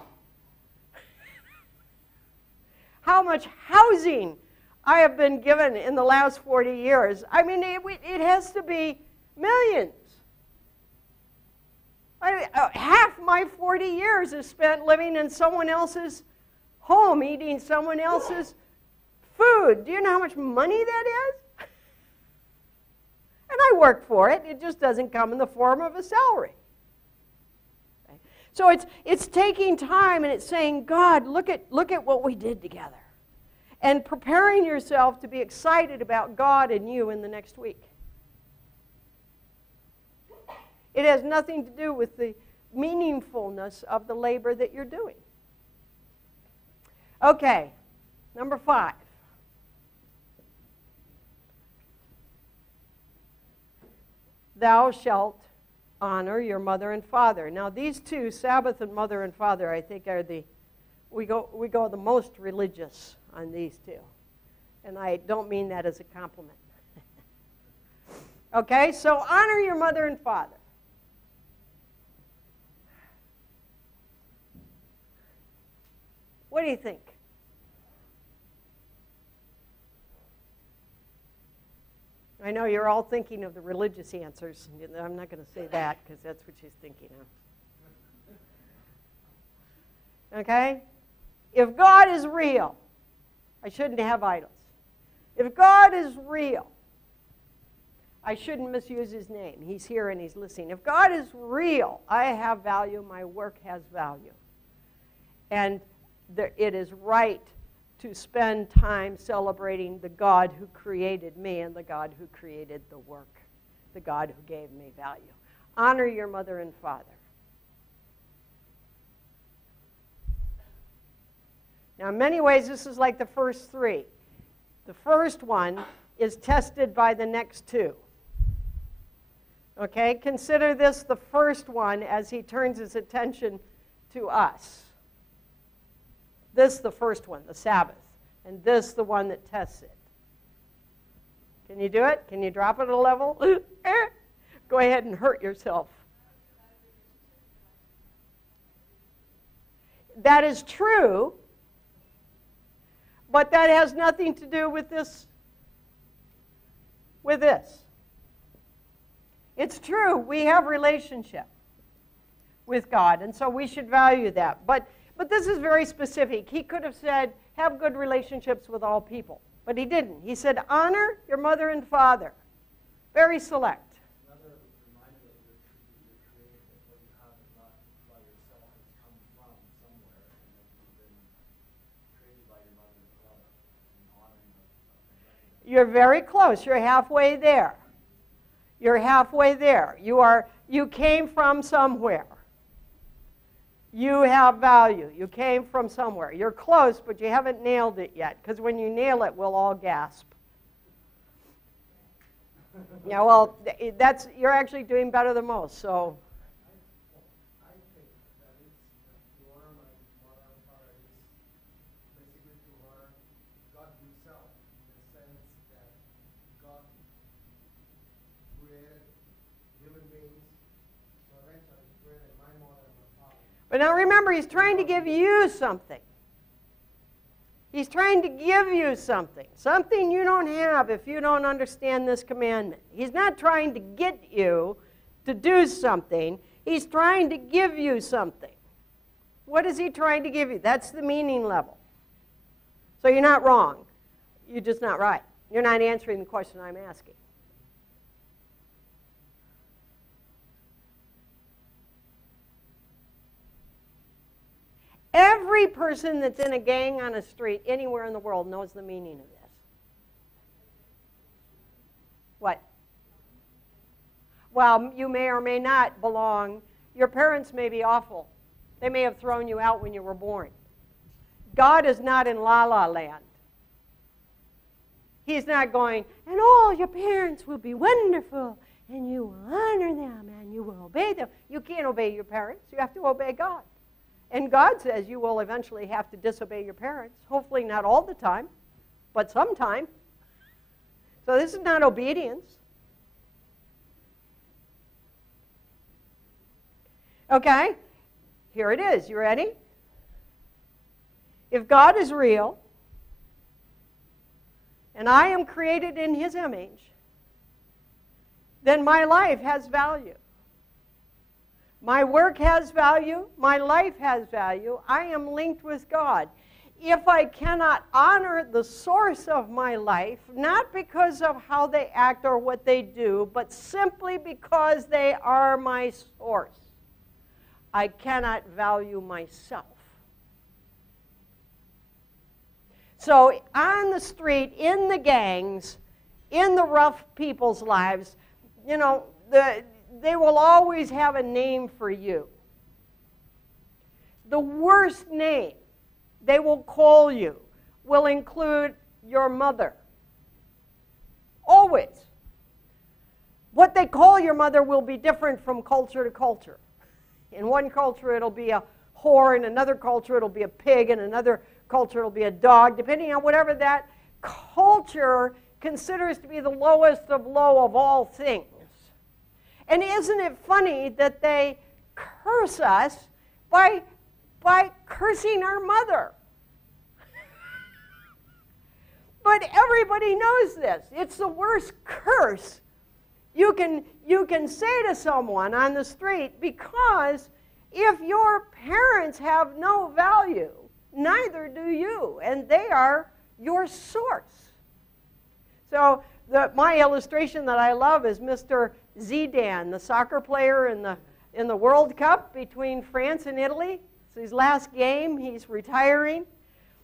how much housing I have been given in the last 40 years, I mean, it has to be millions. Half my 40 years is spent living in someone else's home, eating someone else's food. Do you know how much money that is? And I work for it. It just doesn't come in the form of a salary. Okay? So it's taking time and it's saying, God, look at what we did together. And preparing yourself to be excited about God and you in the next week. It has nothing to do with the meaningfulness of the labor that you're doing. Okay, number 5. Thou shalt honor your mother and father. Now these two, Sabbath and mother and father, I think are we go the most religious on these two. And I don't mean that as a compliment. Okay, so honor your mother and father. What do you think? I know you're all thinking of the religious answers. I'm not going to say that because that's what she's thinking of. Okay? If God is real, I shouldn't have idols. If God is real, I shouldn't misuse his name. He's here and he's listening. If God is real, I have value, my work has value. And it is right to spend time celebrating the God who created me and the God who created the work, the God who gave me value. Honor your mother and father. Now, in many ways, this is like the first 3. The first one is tested by the next 2. Okay? Consider this the first one as he turns his attention to us. This, the first one, the Sabbath. And this, the one that tests it. Can you do it? Can you drop it a level? Go ahead and hurt yourself. That is true, but that has nothing to do with this. It's true, we have relationship with God, and so we should value that. But this is very specific. He could have said, have good relationships with all people. But he didn't. He said, honor your mother and father. Very select. Another reminder that you're created, that what you have is not by yourself, it's come from somewhere, and that you've been created by your mother and father, and honoring them. You're very close. You're halfway there. You're halfway there. You came from somewhere. You have value. You came from somewhere. You're close, but you haven't nailed it yet, because when you nail it, we'll all gasp. Yeah, well, you're actually doing better than most, so. I think that it's to honor my mother and father is basically to honor God himself, in the sense that God created human beings, so eventually he created my mother and my father. But now remember, he's trying to give you something. He's trying to give you something. Something you don't have if you don't understand this commandment. He's not trying to get you to do something. He's trying to give you something. What is he trying to give you? That's the meaning level. So you're not wrong. You're just not right. You're not answering the question I'm asking. Every person that's in a gang on a street anywhere in the world knows the meaning of this. What? Well, you may or may not belong, Your parents may be awful. They may have thrown you out when you were born. God is not in la-la land. He's not going, and all your parents will be wonderful, and you will honor them, and you will obey them. You can't obey your parents. You have to obey God. And God says you will eventually have to disobey your parents. Hopefully not all the time, but sometime. So this is not obedience. Okay, here it is. You ready? If God is real, and I am created in His image, then my life has value. My work has value. My life has value. I am linked with God. If I cannot honor the source of my life, not because of how they act or what they do, but simply because they are my source, I cannot value myself. So on the street, in the gangs, in the rough people's lives, you know, they will always have a name for you. The worst name they will call you will include your mother. Always. What they call your mother will be different from culture to culture. In one culture it'll be a whore, in another culture it'll be a pig, in another culture it'll be a dog, depending on whatever that culture considers to be the lowest of low of all things. And isn't it funny that they curse us by cursing our mother? But everybody knows this. It's the worst curse you can say to someone on the street, because if your parents have no value, neither do you, and they are your source. So my illustration that I love is Mr. Zidane, the soccer player in the World Cup between France and Italy. It's his last game. He's retiring.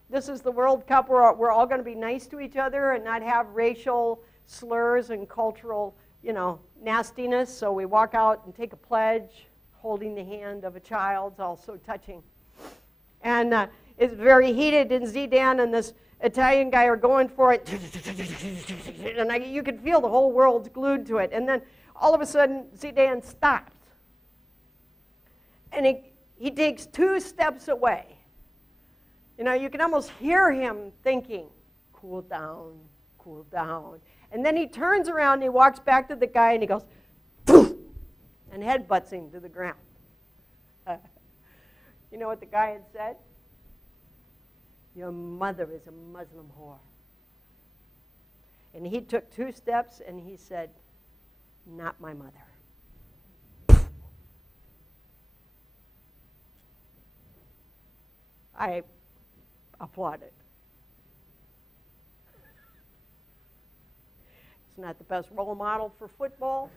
This is the World Cup where we're all going to be nice to each other and not have racial slurs and cultural, nastiness. So we walk out and take a pledge, holding the hand of a child. It's all so touching. And it's very heated, and Zidane and this Italian guy are going for it. And you can feel the whole world's glued to it. And then all of a sudden, Zidane stops. And he takes 2 steps away. You can almost hear him thinking, cool down, cool down. And then he turns around and he walks back to the guy and he goes, poof, and headbutts him to the ground. You know what the guy had said? Your mother is a Muslim whore. And he took 2 steps and he said, not my mother. I applauded. It's not the best role model for football.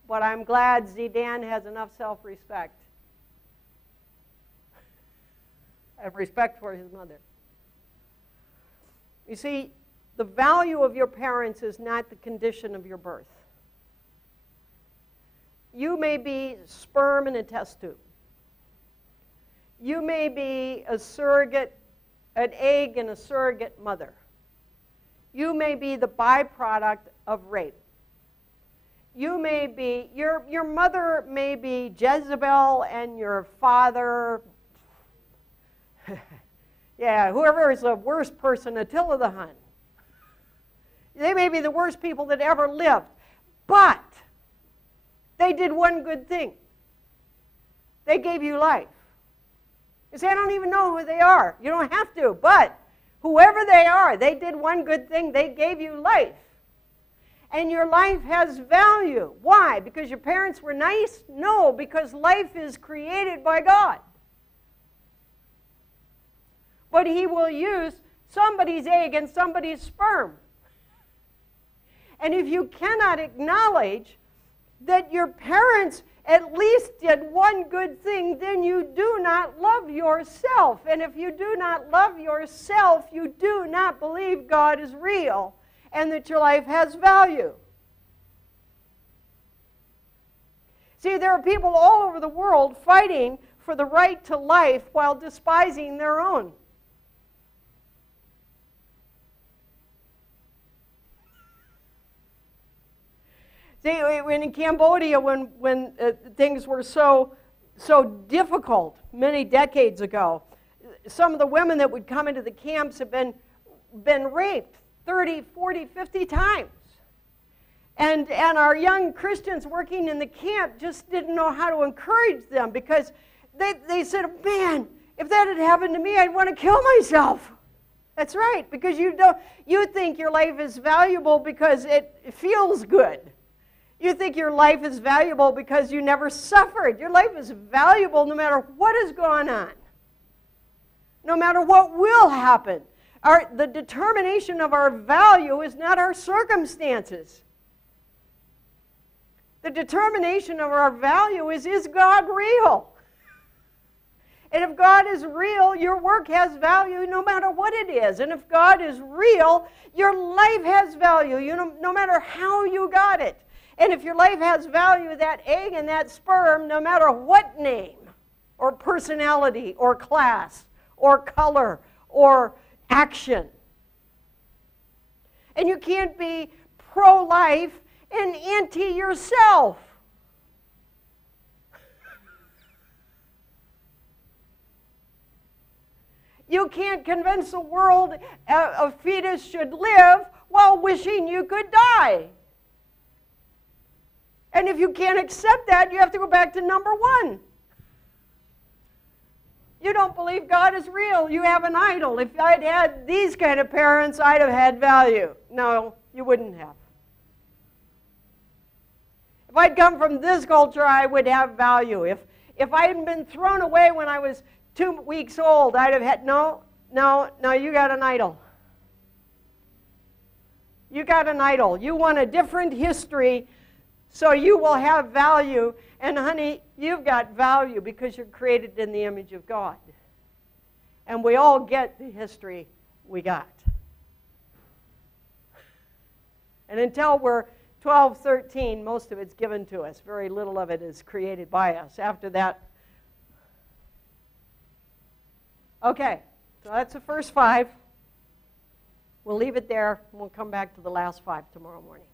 But I'm glad Zidane has enough self-respect. I have respect for his mother. You see, the value of your parents is not the condition of your birth. You may be sperm in a test tube. You may be a surrogate, an egg in a surrogate mother. You may be the byproduct of rape. You may be, your mother may be Jezebel and your father, yeah, whoever is the worst person, Attila the Hun. They may be the worst people that ever lived, but they did one good thing. They gave you life. You say, I don't even know who they are. You don't have to, but whoever they are, they did one good thing. They gave you life. And your life has value. Why? Because your parents were nice? No, because life is created by God. But He will use somebody's egg and somebody's sperm. And if you cannot acknowledge that your parents at least did one good thing, then you do not love yourself. And if you do not love yourself, you do not believe God is real and that your life has value. See, there are people all over the world fighting for the right to life while despising their own. See, in Cambodia, when things were so difficult many decades ago, some of the women that would come into the camps have been raped 30, 40, 50 times. And our young Christians working in the camp just didn't know how to encourage them, because they said, man, if that had happened to me, I'd want to kill myself. That's right, because you think your life is valuable because it feels good. You think your life is valuable because you never suffered. Your life is valuable no matter what has gone on, no matter what will happen. The determination of our value is not our circumstances. The determination of our value is God real? And if God is real, your work has value no matter what it is. And if God is real, your life has value, no matter how you got it. And if your life has value, that egg and that sperm, no matter what name or personality or class or color or action. And you can't be pro-life and anti-yourself. You can't convince the world a fetus should live while wishing you could die. And if you can't accept that, you have to go back to number one. You don't believe God is real. You have an idol. If I'd had these kind of parents, I'd have had value. No, you wouldn't have. If I'd come from this culture, I would have value. If I hadn't been thrown away when I was 2 weeks old, I'd have had, no, you got an idol. You got an idol. You want a different history, so you will have value. And honey, you've got value because you're created in the image of God. And we all get the history we got. And until we're 12, 13, most of it's given to us. Very little of it is created by us. After that, okay, so that's the first 5. We'll leave it there, and we'll come back to the last 5 tomorrow morning.